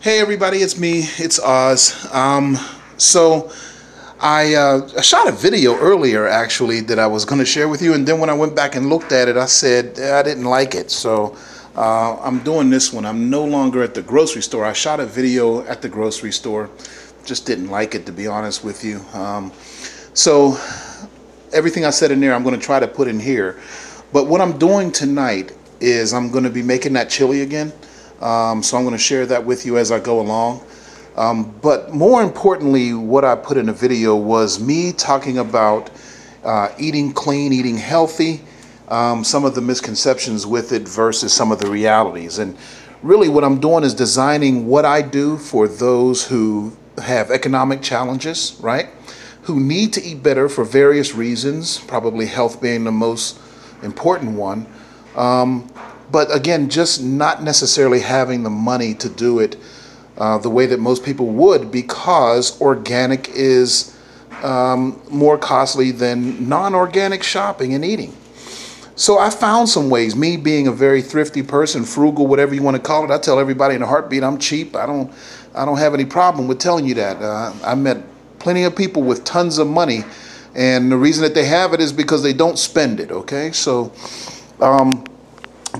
Hey everybody, it's me, it's Oz. So I shot a video earlier actually that I was going to share with you, and then when I went back and looked at it, I said I didn't like it. So I'm doing this one. I'm no longer at the grocery store. I shot a video at the grocery store, just didn't like it, to be honest with you. So everything I said in there I'm going to try to put in here. But what I'm doing tonight is I'm going to be making that chili again. So I'm going to share that with you as I go along. But more importantly, what I put in the video was me talking about eating clean, eating healthy, some of the misconceptions with it versus some of the realities. And really what I'm doing is designing what I do for those who have economic challenges, right? Who need to eat better for various reasons, probably health being the most important one. But again, just not necessarily having the money to do it the way that most people would, because organic is more costly than non-organic shopping and eating. So I found some ways, me being a very thrifty person, frugal, whatever you want to call it. I tell everybody in a heartbeat I'm cheap. I don't have any problem with telling you that. I met plenty of people with tons of money, and the reason that they have it is because they don't spend it, okay? So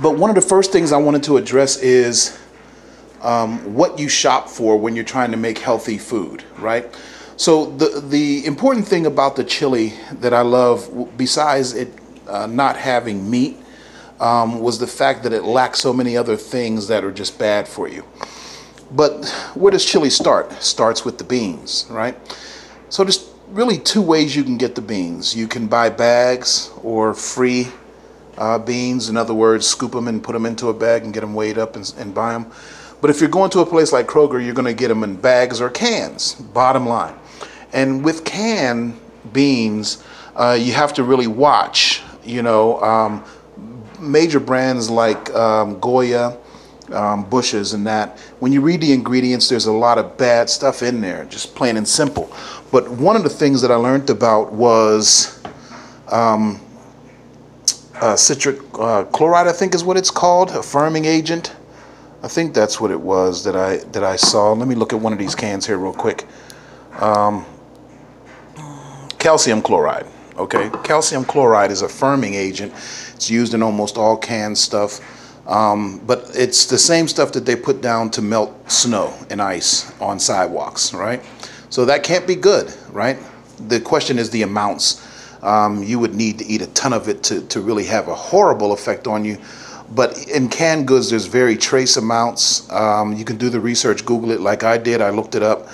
but one of the first things I wanted to address is what you shop for when you're trying to make healthy food, right? So the important thing about the chili that I love, besides it not having meat, was the fact that it lacks so many other things that are just bad for you. But where does chili start? It starts with the beans, right? So there's really two ways you can get the beans. You can buy bags or free beans. In other words, scoop them and put them into a bag and get them weighed up and buy them. But if you're going to a place like Kroger, you're going to get them in bags or cans, bottom line. And with canned beans, you have to really watch, you know, major brands like Goya, Bush's and that. When you read the ingredients, there's a lot of bad stuff in there, just plain and simple. But one of the things that I learned about was citric chloride, I think is what it's called, a firming agent. I think that's what it was that I saw. Let me look at one of these cans here real quick. Calcium chloride. Okay, calcium chloride is a firming agent. It's used in almost all canned stuff, but it's the same stuff that they put down to melt snow and ice on sidewalks, right? So that can't be good, right? The question is the amounts. You would need to eat a ton of it to really have a horrible effect on you. But in canned goods, there's very trace amounts. You can do the research, Google it like I did. I looked it up.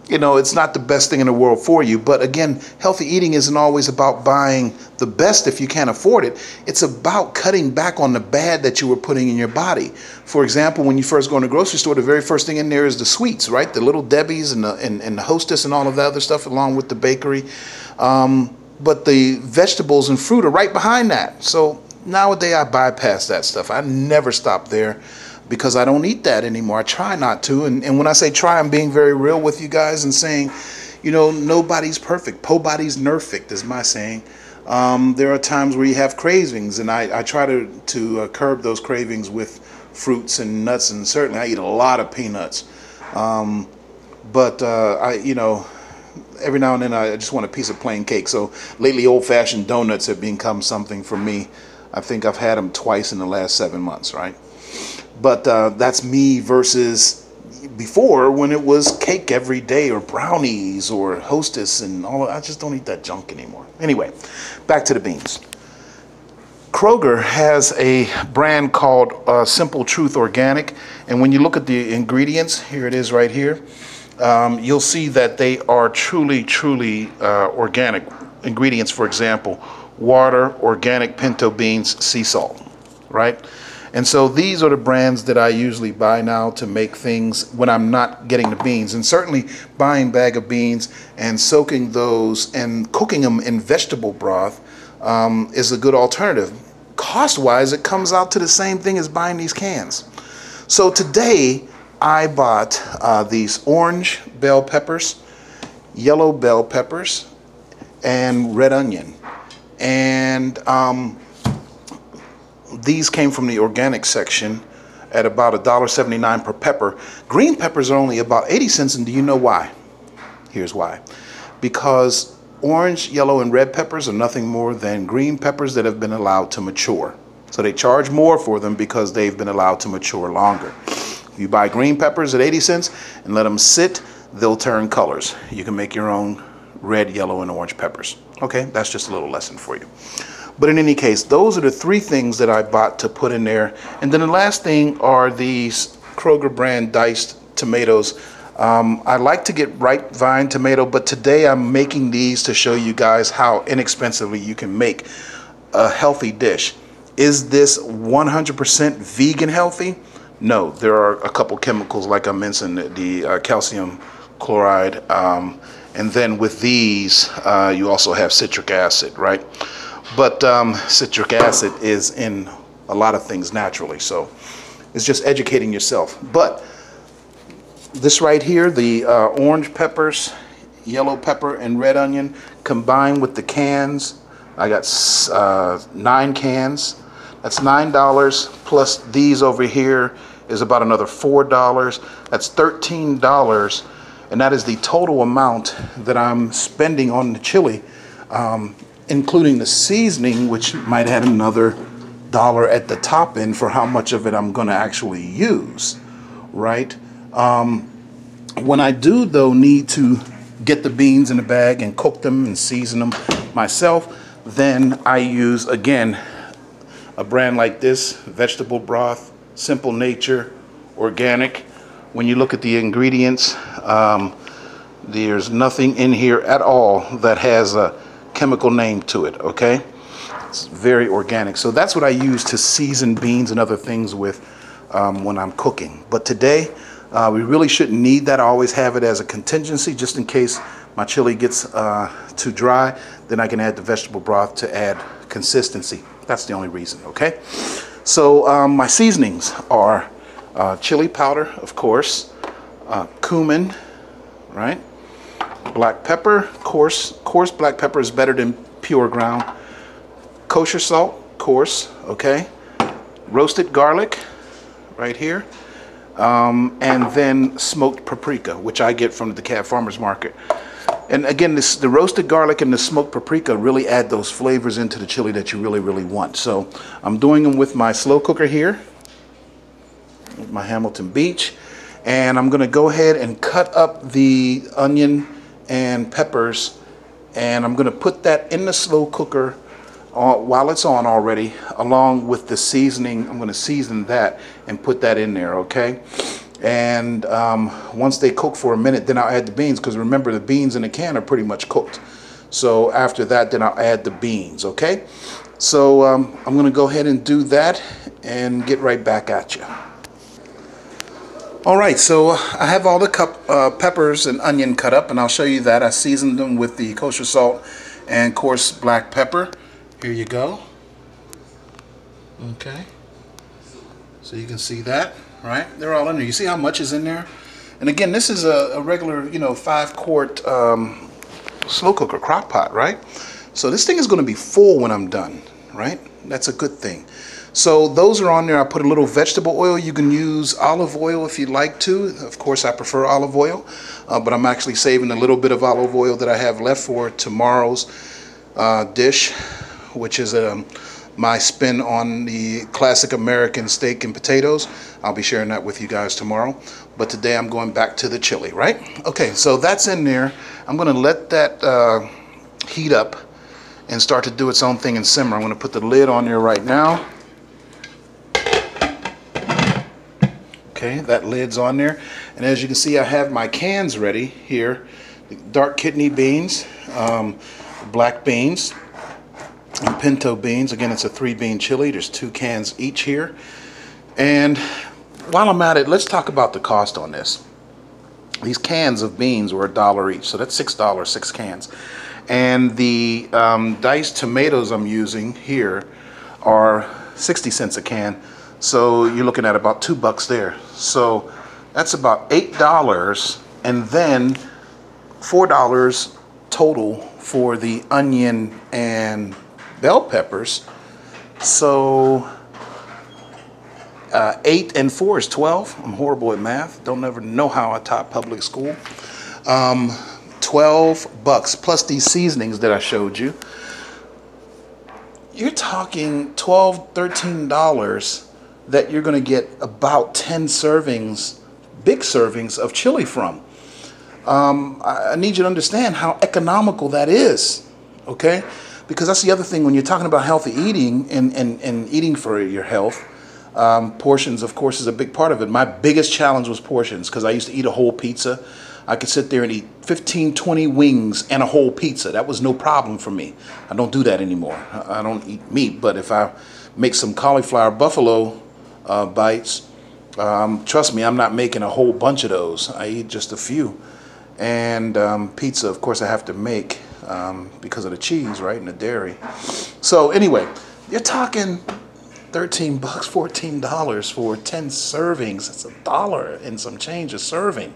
You know, it's not the best thing in the world for you. But again, healthy eating isn't always about buying the best if you can't afford it. It's about cutting back on the bad that you were putting in your body. For example, when you first go in the grocery store, the very first thing in there is the sweets, right? The Little Debbie's and the Hostess and all of that other stuff along with the bakery. But the vegetables and fruit are right behind that. So nowadays I bypass that stuff. I never stop there because I don't eat that anymore. I try not to. And when I say try, I'm being very real with you guys and saying, you know, nobody's perfect. Nobody's nerfect is my saying. There are times where you have cravings, and I try to curb those cravings with fruits and nuts, and certainly I eat a lot of peanuts. You know, every now and then I just want a piece of plain cake. So lately old-fashioned donuts have become something for me. I think I've had them twice in the last 7 months, right? But that's me versus before, when it was cake every day, or brownies or Hostess and all. I just don't eat that junk anymore. Anyway, back to the beans. Kroger has a brand called Simple Truth Organic, and when you look at the ingredients, here it is right here, you'll see that they are truly organic ingredients. For example, water, organic pinto beans, sea salt, right? And so these are the brands that I usually buy now to make things when I'm not getting the beans. And certainly buying a bag of beans and soaking those and cooking them in vegetable broth is a good alternative. Cost-wise, it comes out to the same thing as buying these cans. So today I bought these orange bell peppers, yellow bell peppers, and red onion. And these came from the organic section, at about $1.79 per pepper. Green peppers are only about 80 cents, and do you know why? Here's why. Because orange, yellow, and red peppers are nothing more than green peppers that have been allowed to mature. So they charge more for them because they've been allowed to mature longer. If you buy green peppers at 80 cents and let them sit, they'll turn colors. You can make your own red, yellow, and orange peppers. Okay, that's just a little lesson for you. But in any case, those are the three things that I bought to put in there. And then the last thing are these Kroger brand diced tomatoes. I like to get ripe vine tomato, but today I'm making these to show you guys how inexpensively you can make a healthy dish. Is this 100% vegan healthy? No, there are a couple chemicals like I mentioned, the calcium chloride, and then with these you also have citric acid, right? But citric acid is in a lot of things naturally, so it's just educating yourself. But this right here, the orange peppers, yellow pepper, and red onion combined with the cans, I got 9 cans. That's $9, plus these over here is about another $4. That's $13, and that is the total amount that I'm spending on the chili, including the seasoning, which might add another $1 at the top end for how much of it I'm going to actually use, right? When I do, though, need to get the beans in the bag and cook them and season them myself, then I use, again, a brand like this, vegetable broth, Simple Nature, organic. When you look at the ingredients, there's nothing in here at all that has a chemical name to it, okay? It's very organic. So that's what I use to season beans and other things with when I'm cooking. But today, we really shouldn't need that. I always have it as a contingency just in case my chili gets too dry. Then I can add the vegetable broth to add consistency. That's the only reason, okay? So my seasonings are chili powder, of course, cumin, right? Black pepper, coarse black pepper is better than pure ground. Kosher salt, coarse, okay? Roasted garlic, right here. And then smoked paprika, which I get from the DeKalb Farmers Market. And again, the roasted garlic and the smoked paprika really add those flavors into the chili that you really, really want. So I'm doing them with my slow cooker here, with my Hamilton Beach. And I'm going to go ahead and cut up the onion and peppers. And I'm going to put that in the slow cooker while it's on already, along with the seasoning. I'm going to season that and put that in there, okay? And once they cook for a minute, then I'll add the beans, because remember, the beans in the can are pretty much cooked. So after that, then I'll add the beans, okay? So I'm going to go ahead and do that and get right back at you. All right, so I have all the peppers and onion cut up, and I'll show you that. I seasoned them with the kosher salt and coarse black pepper. Here you go. Okay. So you can see that, right? They're all in there. You see how much is in there? And again, this is a regular, 5-quart slow cooker crock pot, right? So this thing is going to be full when I'm done, right? That's a good thing. So those are on there. I put a little vegetable oil. You can use olive oil if you'd like to. Of course, I prefer olive oil, but I'm actually saving a little bit of olive oil that I have left for tomorrow's dish, which is my spin on the classic American steak and potatoes. I'll be sharing that with you guys tomorrow. But today I'm going back to the chili, right? Okay, so that's in there. I'm going to let that heat up and start to do its own thing and simmer. I'm going to put the lid on there right now. Okay, that lid's on there. And as you can see, I have my cans ready here. Dark kidney beans, black beans, and pinto beans. Again, it's a 3-bean chili. There's 2 cans each here. And while I'm at it, let's talk about the cost on this. These cans of beans were $1 each, so that's $6, 6 cans. And the diced tomatoes I'm using here are 60 cents a can. So you're looking at about $2 there. So that's about $8, and then $4 total for the onion and bell peppers. So 8 and 4 is 12. I'm horrible at math. Don't ever know how I taught public school. $12 plus these seasonings that I showed you. You're talking $12, $13 that you're going to get about 10 servings, big servings of chili from. I need you to understand how economical that is, okay? Because that's the other thing when you're talking about healthy eating and eating for your health. Portions, of course, is a big part of it. My biggest challenge was portions because I used to eat a whole pizza. I could sit there and eat 15, 20 wings and a whole pizza. That was no problem for me. I don't do that anymore. I don't eat meat, but if I make some cauliflower buffalo bites, trust me, I'm not making a whole bunch of those. I eat just a few. And pizza, of course, I have to make because of the cheese, right, and the dairy. So anyway, you're talking $13, $14 for 10 servings. That's $1 and some change a serving.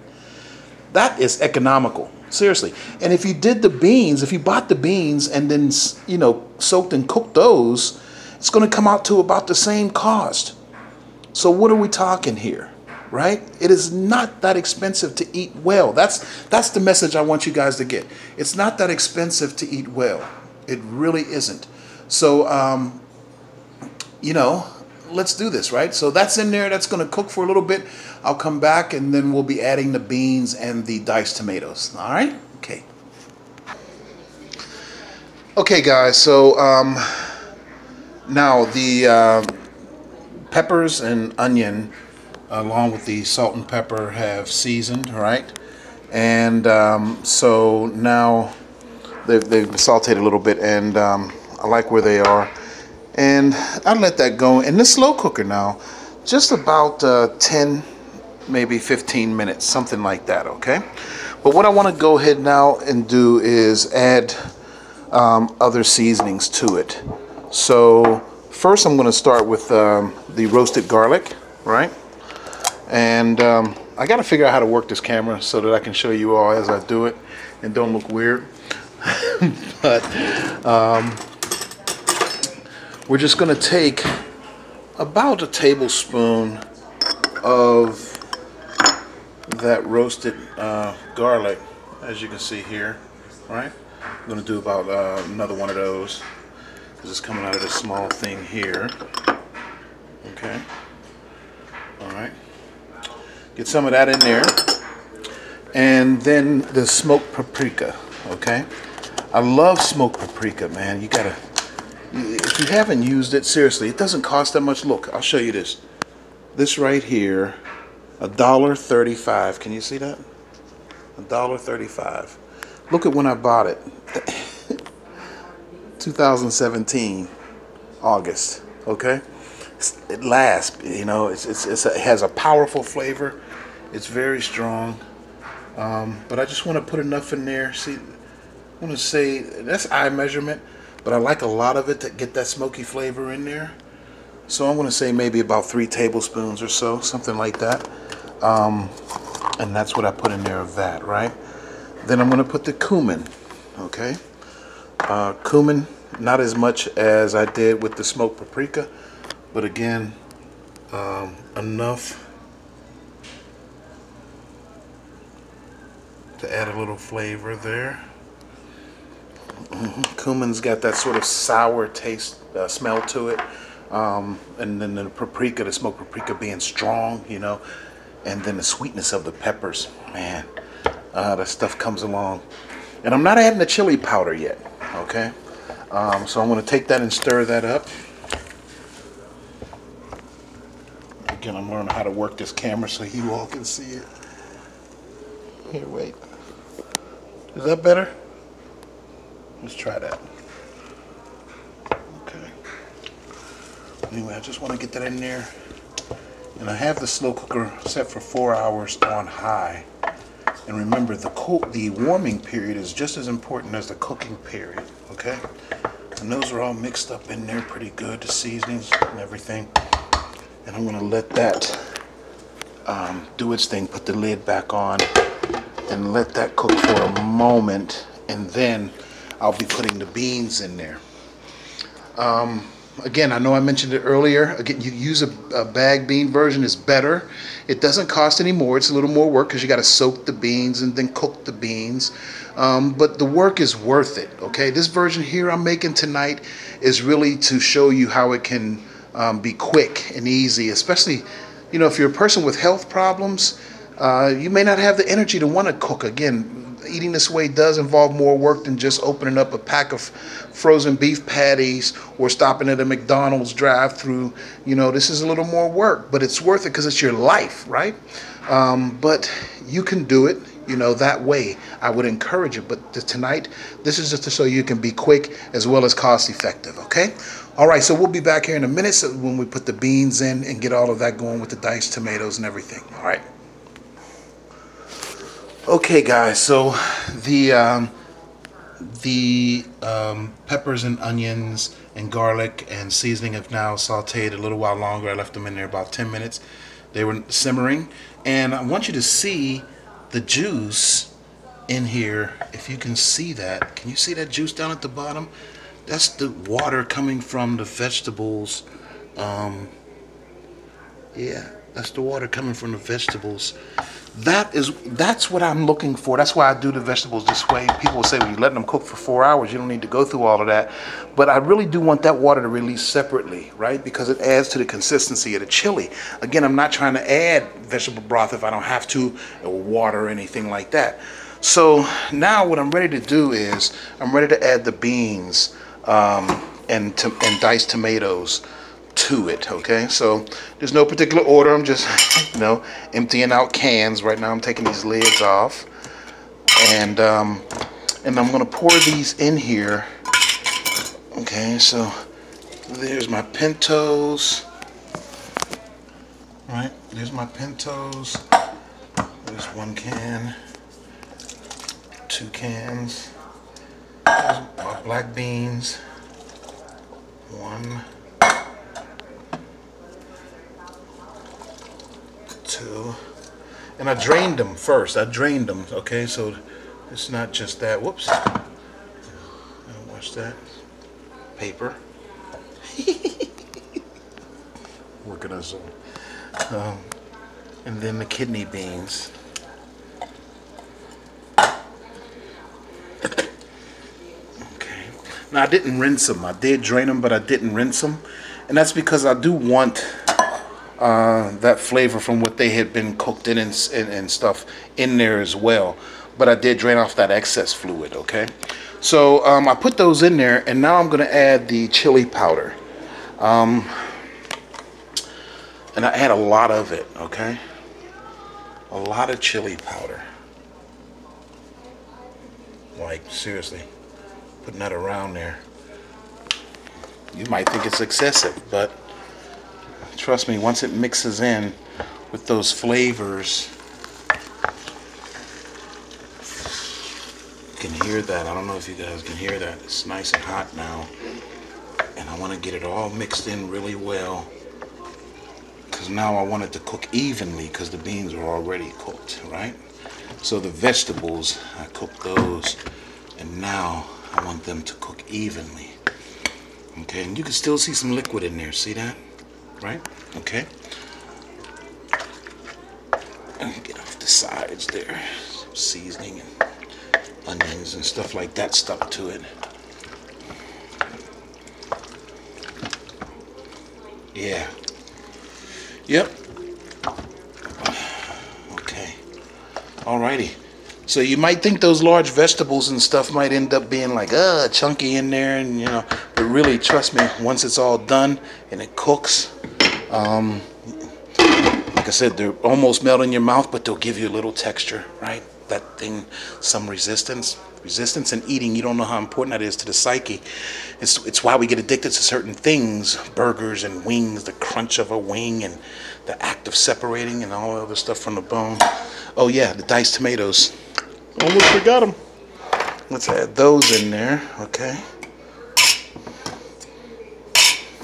That is economical, seriously. And if you did the beans, if you bought the beans and then, you know, soaked and cooked those, it's going to come out to about the same cost. So what are we talking here, right? It is not that expensive to eat well. That's the message I want you guys to get. It's not that expensive to eat well. It really isn't. So, you know, let's do this, right? So that's in there. That's going to cook for a little bit. I'll come back and then we'll be adding the beans and the diced tomatoes. All right? Okay. Okay, guys. So now the peppers and onion, along with the salt and pepper, have seasoned, right? And so now they've sauteed a little bit, and I like where they are. And I let that go in the slow cooker now, just about 10, maybe 15 minutes, something like that, okay? But what I want to go ahead now and do is add other seasonings to it. So first I'm going to start with the roasted garlic, right? And I got to figure out how to work this camera so that I can show you all as I do it and don't look weird. But we're just going to take about a tablespoon of that roasted garlic, as you can see here, right? I'm going to do about another one of those because it's coming out of this small thing here. Okay. All right. Get some of that in there. And then the smoked paprika, okay? I love smoked paprika, man. You gotta, if you haven't used it, seriously, it doesn't cost that much. Look, I'll show you this. This right here, $1.35. Can you see that? $1.35. Look at when I bought it. 2017, August. Okay, it lasts. You know, it has a powerful flavor. It's very strong. But I just want to put enough in there. See, I want to say that's eye measurement, but I like a lot of it to get that smoky flavor in there. So I'm going to say maybe about 3 tablespoons or so, something like that. And that's what I put in there of that, right? Then I'm going to put the cumin, okay? Cumin, not as much as I did with the smoked paprika, but again, enough to add a little flavor there. Cumin's got that sort of sour taste, smell to it. And then the paprika, the smoked paprika being strong, you know, and then the sweetness of the peppers, man, that stuff comes along. And I'm not adding the chili powder yet, okay? So I'm going to take that and stir that up. Again, I'm learning how to work this camera so you all can see it. Here, wait. Is that better? Let's try that. Okay. Anyway, I just want to get that in there. And I have the slow cooker set for 4 hours on high. And remember, the warming period is just as important as the cooking period, okay? And those are all mixed up in there pretty good, the seasonings and everything. And I'm gonna let that do its thing, put the lid back on, and let that cook for a moment, and then I'll be putting the beans in there. Again, I know I mentioned it earlier. Again, you use a bag bean version is better. It doesn't cost any more. It's a little more work because you got to soak the beans and then cook the beans. But the work is worth it. Okay, this version here I'm making tonight is really to show you how it can be quick and easy, especially, you know, if you're a person with health problems. You may not have the energy to want to cook. Again, eating this way does involve more work than just opening up a pack of frozen beef patties or stopping at a McDonald's drive-through. You know, this is a little more work, but it's worth it because it's your life, right? But you can do it, you know, that way. I would encourage it. But tonight, this is just to show you can be quick as well as cost-effective, okay? All right, so we'll be back here in a minute when we put the beans in and get all of that going with the diced tomatoes and everything. All right. Okay, guys, so the peppers and onions and garlic and seasoning have now sauteed a little while longer. I left them in there about 10 minutes. They were simmering, and I want you to see the juice in here. If you can see that, can you see that juice down at the bottom? That's the water coming from the vegetables. Yeah, that's the water coming from the vegetables. That's what I'm looking for. That's why I do the vegetables this way. People will say, well, you're letting them cook for 4 hours. You don't need to go through all of that. But I really do want that water to release separately, right? Because it adds to the consistency of the chili. Again, I'm not trying to add vegetable broth if I don't have to, or water or anything like that. So now what I'm ready to do is I'm ready to add the beans and diced tomatoes to it. Okay, so there's no particular order. I'm just, you know, emptying out cans right now. I'm taking these lids off, and I'm gonna pour these in here. Okay, so there's my pintos. Right, there's my pintos. There's 1 can, 2 cans. There's my black beans. 1, 2, and I drained them first. I drained them, okay, so it's not just that. Whoops. Watch that. Paper. Working on some. And then the kidney beans. Okay. Now I didn't rinse them. I did drain them, but I didn't rinse them, and that's because I do want that flavor from what they had been cooked in and stuff in there as well. But I did drain off that excess fluid, okay? So I put those in there, and now I'm going to add the chili powder. And I add a lot of it, okay? A lot of chili powder. Like, seriously, putting that around there. You might think it's excessive, but trust me, once it mixes in with those flavors, you can hear that. I don't know if you guys can hear that. It's nice and hot now. And I want to get it all mixed in really well, because now I want it to cook evenly, because the beans are already cooked, right? So the vegetables, I cooked those, and now I want them to cook evenly. Okay, and you can still see some liquid in there. See that? Right? Okay. And get off the sides there. Some seasoning and onions and stuff like that stuck to it. Yeah. Yep. Okay. Alrighty. So you might think those large vegetables and stuff might end up being like, chunky in there, and you know, but really, trust me, once it's all done and it cooks, like I said, they're almost melt in your mouth, but they'll give you a little texture, right? That thing, some resistance in eating. You don't know how important that is to the psyche. It's why we get addicted to certain things, burgers and wings, the crunch of a wing and the act of separating and all the other stuff from the bone. Oh yeah, the diced tomatoes. Almost forgot them. Let's add those in there, okay?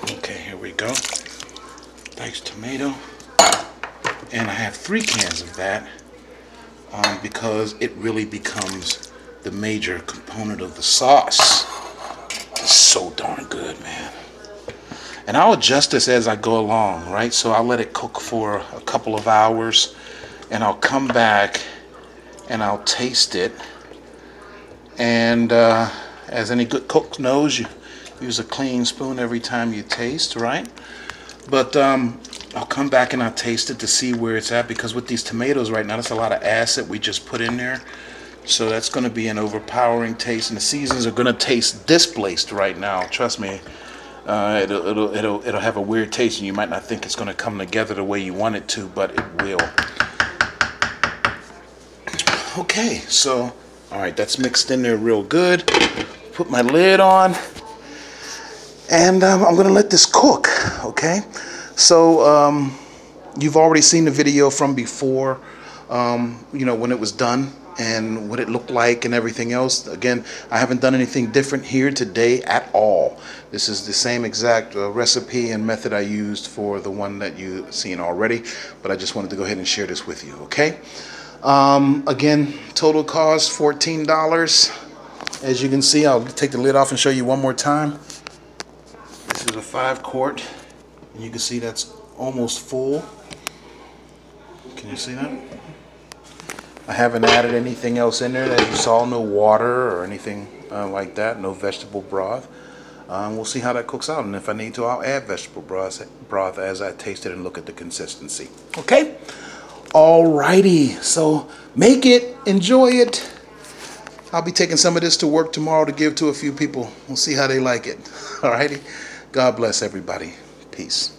Okay, here we go. Diced tomato. And I have 3 cans of that because it really becomes the major component of the sauce. It's so darn good, man. And I'll adjust this as I go along, right? So I'll let it cook for a couple of hours, and I'll come back and I'll taste it. And as any good cook knows, you use a clean spoon every time you taste, right? But I'll come back and I'll taste it to see where it's at, because with these tomatoes right now, that's a lot of acid we just put in there. So that's going to be an overpowering taste, and the seasons are going to taste displaced right now. Trust me, it'll have a weird taste, and you might not think it's going to come together the way you want it to, but it will. Okay, so all right, that's mixed in there real good. Put my lid on, and I'm going to let this cook. Okay, so you've already seen the video from before, you know, when it was done and what it looked like and everything else. Again, I haven't done anything different here today at all. This is the same exact recipe and method I used for the one that you've seen already, but I just wanted to go ahead and share this with you. Okay, again, total cost $14. As you can see, I'll take the lid off and show you one more time. This is a 5 quart, and you can see that's almost full. Can you see that? I haven't added anything else in there that you saw, no water or anything like that, no vegetable broth. We'll see how that cooks out, and if I need to, I'll add vegetable broth as I taste it and look at the consistency. Okay? Alrighty, so make it, enjoy it. I'll be taking some of this to work tomorrow to give to a few people. We'll see how they like it. Alrighty? God bless everybody. Peace.